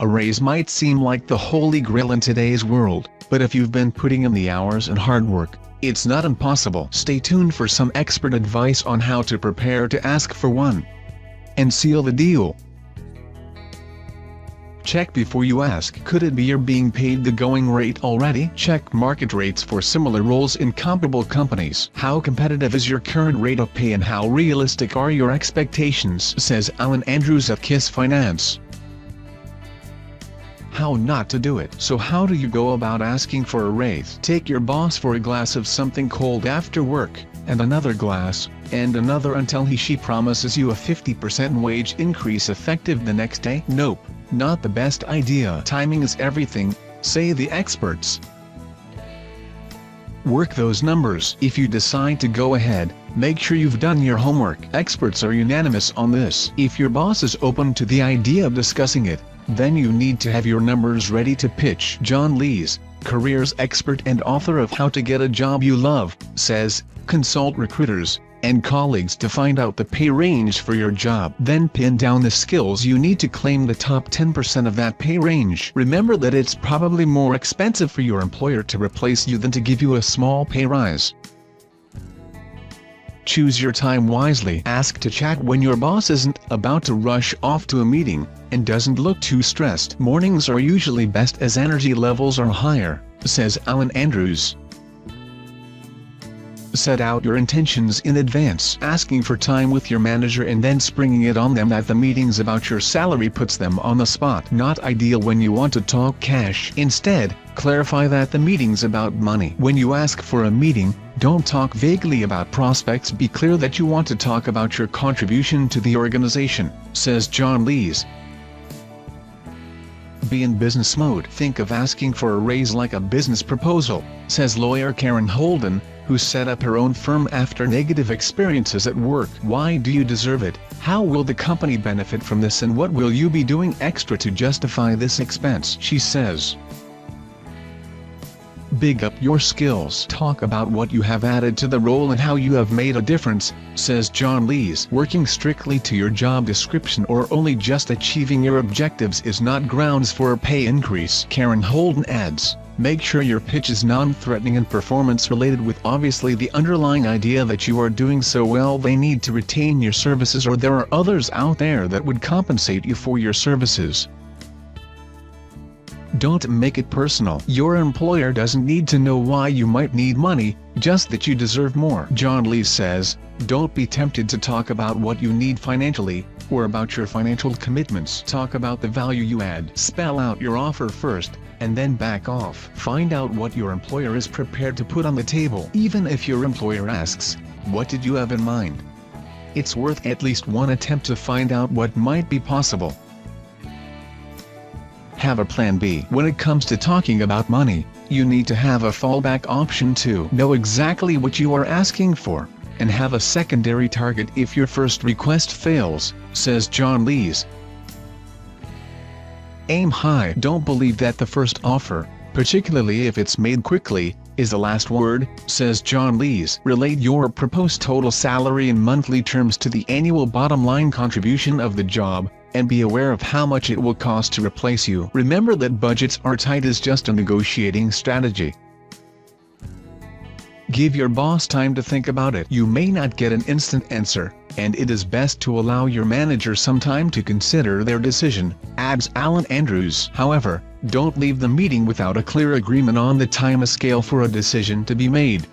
A raise might seem like the holy grail in today's world, but if you've been putting in the hours and hard work, it's not impossible. Stay tuned for some expert advice on how to prepare to ask for one and seal the deal. Check before you ask. Could it be you're being paid the going rate already? Check market rates for similar roles in comparable companies. How competitive is your current rate of pay and how realistic are your expectations, says Alan Andrews of KISS Finance. How not to do it. So how do you go about asking for a raise? Take your boss for a glass of something cold after work, and another glass, and another until she promises you a 50% wage increase effective the next day? Nope, not the best idea. Timing is everything, say the experts. Work those numbers. If you decide to go ahead, make sure you've done your homework. Experts are unanimous on this. If your boss is open to the idea of discussing it, then you need to have your numbers ready to pitch. John Lees, careers expert and author of How to Get a Job You Love, says, consult recruiters and colleagues to find out the pay range for your job. Then pin down the skills you need to claim the top 10% of that pay range. Remember that it's probably more expensive for your employer to replace you than to give you a small pay rise. Choose your time wisely. Ask to chat when your boss isn't about to rush off to a meeting, and doesn't look too stressed. Mornings are usually best as energy levels are higher, says Alan Andrews. Set out your intentions in advance. Asking for time with your manager and then springing it on them that the meeting's about your salary puts them on the spot. Not ideal when you want to talk cash. Instead, clarify that the meeting's about money. When you ask for a meeting, don't talk vaguely about prospects. Be clear that you want to talk about your contribution to the organization, says John Lees. Be in business mode. Think of asking for a raise like a business proposal, says lawyer Karen Holden, who set up her own firm after negative experiences at work. Why do you deserve it? How will the company benefit from this, and what will you be doing extra to justify this expense? She says. Big up your skills. Talk about what you have added to the role and how you have made a difference, says John Lees. Working strictly to your job description or only just achieving your objectives is not grounds for a pay increase. Karen Holden adds, make sure your pitch is non-threatening and performance-related, with obviously the underlying idea that you are doing so well they need to retain your services, or there are others out there that would compensate you for your services. Don't make it personal. Your employer doesn't need to know why you might need money, just that you deserve more. John Lee says, don't be tempted to talk about what you need financially, or about your financial commitments. Talk about the value you add. Spell out your offer first, and then back off. Find out what your employer is prepared to put on the table. Even if your employer asks, what did you have in mind? It's worth at least one attempt to find out what might be possible. Have a plan B. When it comes to talking about money, you need to have a fallback option too. Know exactly what you are asking for, and have a secondary target if your first request fails, says John Lees. Aim high. Don't believe that the first offer, particularly if it's made quickly, is the last word, says John Lees. Relate your proposed total salary in monthly terms to the annual bottom line contribution of the job, and be aware of how much it will cost to replace you. Remember that budgets are tight is just a negotiating strategy. Give your boss time to think about it. You may not get an instant answer, and it is best to allow your manager some time to consider their decision, adds Alan Andrews. However, don't leave the meeting without a clear agreement on the timescale for a decision to be made.